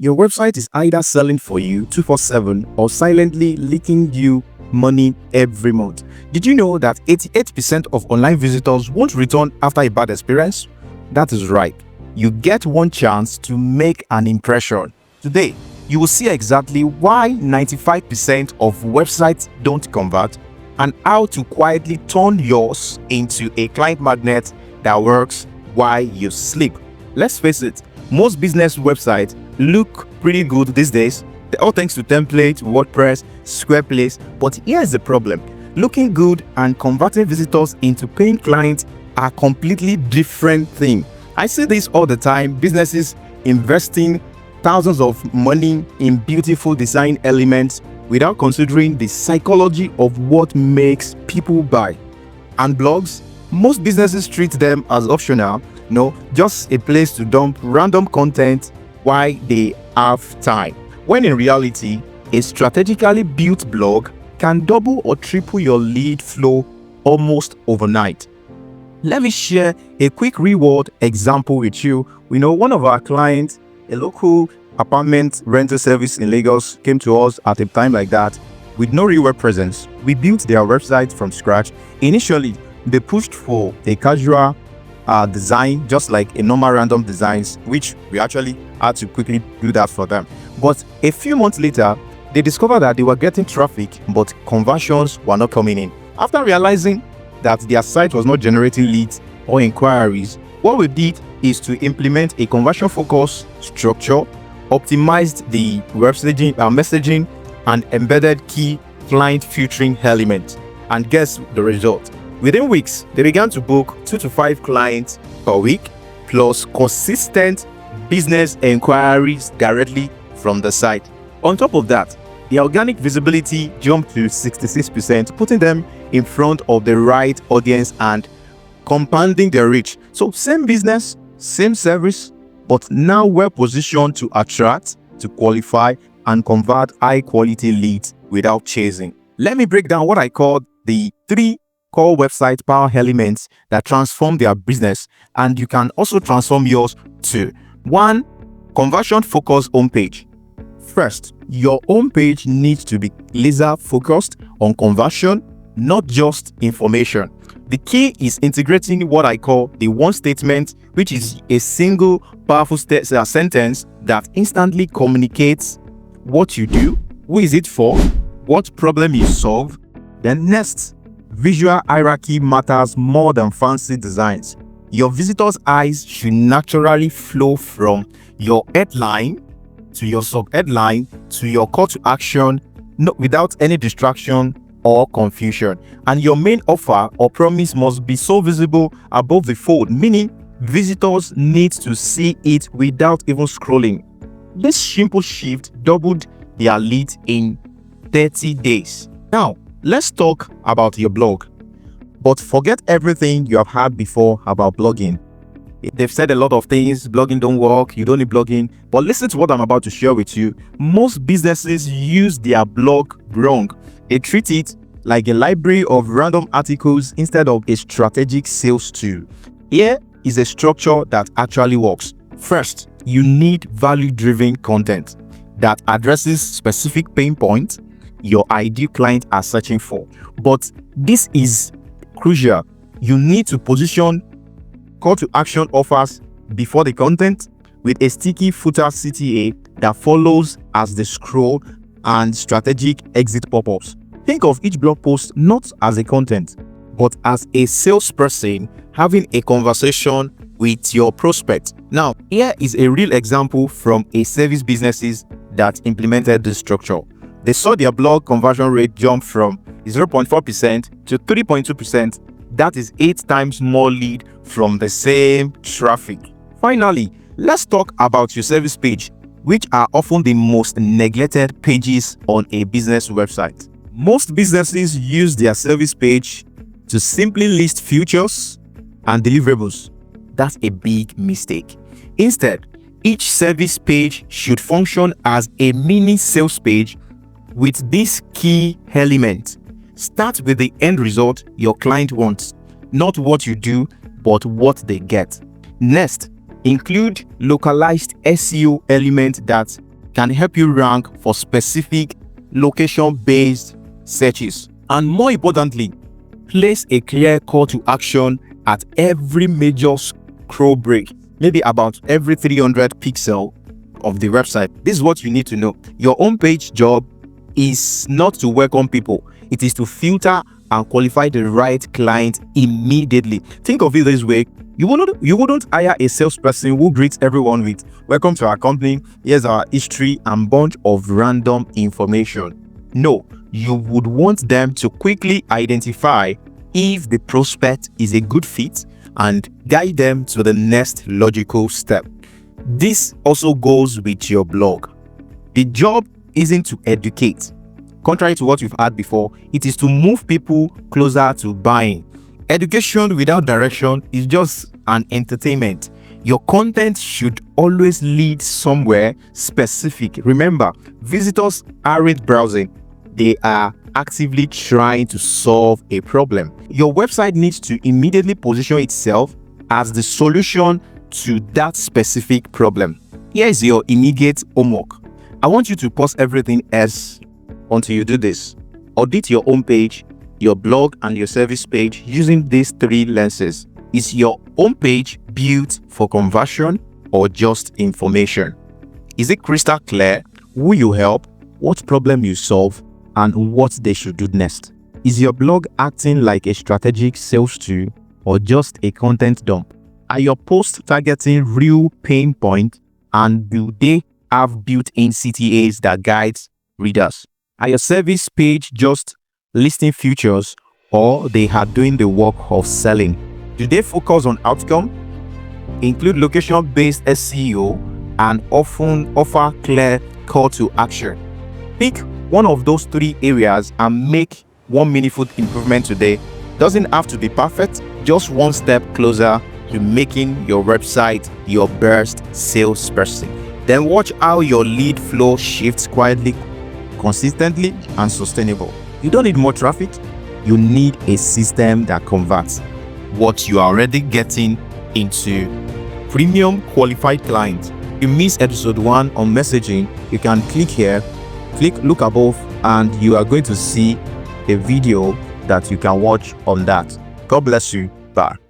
Your website is either selling for you 247 or silently leaking you money every month. Did you know that 88% of online visitors won't return after a bad experience? That is right. You get one chance to make an impression. Today, you will see exactly why 95% of websites don't convert and how to quietly turn yours into a client magnet that works while you sleep. Let's face it, most business websites look pretty good these days, all thanks to templates, WordPress, Squarespace. But here's the problem: looking good and converting visitors into paying clients are completely different things. I see this all the time: businesses investing thousands of money in beautiful design elements without considering the psychology of what makes people buy. And blogs, most businesses treat them as optional, just a place to dump random content while they have time. When in reality, a strategically built blog can double or triple your lead flow almost overnight. Let me share a quick reward example with you. We know one of our clients, a local apartment rental service in Lagos, came to us at a time like that with no real web presence. We built their website from scratch. Initially, they pushed for a casual design, just like a normal random designs, which we actually had to quickly do that for them. But a few months later, they discovered that they were getting traffic, but conversions were not coming in. After realizing that their site was not generating leads or inquiries, what we did is to implement a conversion focus structure, optimized the messaging, and embedded key client filtering elements. And guess the result? Within weeks, they began to book 2 to 5 clients per week, plus consistent business inquiries directly from the site. On top of that, the organic visibility jumped to 66%, putting them in front of the right audience and compounding their reach. So same business, same service, but now we're positioned to attract, to qualify, and convert high-quality leads without chasing. Let me break down what I call the 3 core website power elements that transform their business, and you can also transform yours too. 1. Conversion-focused homepage. First, your homepage needs to be laser-focused on conversion, not just information. The key is integrating what I call the one statement, which is a single powerful sentence that instantly communicates what you do, who is it for, what problem you solve. Then next, visual hierarchy matters more than fancy designs. Your visitors' eyes should naturally flow from your headline to your sub-headline to your call to action, without any distraction or confusion. And your main offer or promise must be so visible above the fold, meaning visitors need to see it without even scrolling. This simple shift doubled their leads in 30 days. Now, let's talk about your blog. But forget everything you have heard before about blogging. They've said a lot of things: blogging don't work, you don't need blogging. But listen to what I'm about to share with you. Most businesses use their blog wrong. They treat it like a library of random articles instead of a strategic sales tool. Here is a structure that actually works. First, you need value-driven content that addresses specific pain points your ideal client are searching for. But this is crucial. You need to position call to action offers before the content with a sticky footer CTA that follows as they scroll, and strategic exit pop-ups. Think of each blog post not as a content, but as a salesperson having a conversation with your prospect. Now, here is a real example from a service businesses that implemented this structure. They saw their blog conversion rate jump from 0.4% to 3.2%. That is 8 times more lead from the same traffic. Finally, let's talk about your service page, which are often the most neglected pages on a business website. Most businesses use their service page to simply list features and deliverables. That's a big mistake. Instead, each service page should function as a mini sales page with this key element. Start with the end result your client wants, not what you do, but what they get. Next, include localized SEO element that can help you rank for specific location-based searches. And more importantly, place a clear call to action at every major scroll break, maybe about every 300 pixel of the website. This is what you need to know. Your homepage job is not to welcome people. It is to filter and qualify the right client immediately. Think of it this way. You wouldn't hire a salesperson who greets everyone with "Welcome to our company. Here's our history," and bunch of random information. No, you would want them to quickly identify if the prospect is a good fit and guide them to the next logical step. This also goes with your blog. The job isn't to educate. Contrary to what you've had before, it is to move people closer to buying. Education without direction is just an entertainment. Your content should always lead somewhere specific. Remember, visitors aren't browsing. They are actively trying to solve a problem. Your website needs to immediately position itself as the solution to that specific problem. Here is your immediate homework. I want you to pause everything else until you do this. Audit your homepage, your blog, and your service page using these three lenses. Is your homepage built for conversion or just information? Is it crystal clear who you help, what problem you solve, and what they should do next? Is your blog acting like a strategic sales tool or just a content dump? Are your posts targeting real pain points, and do they have built-in CTAs that guides readers? Are your service page just listing features, or they are doing the work of selling? Do they focus on outcome, include location-based SEO, and often offer clear call to action? Pick one of those three areas and make one meaningful improvement today. Doesn't have to be perfect, just one step closer to making your website your best salesperson. Then watch how your lead flow shifts quietly, consistently, and sustainable. You don't need more traffic. You need a system that converts what you are already getting into premium qualified clients. You missed episode 1 on messaging, you can click here, look above, and you are going to see a video that you can watch on that. God bless you. Bye.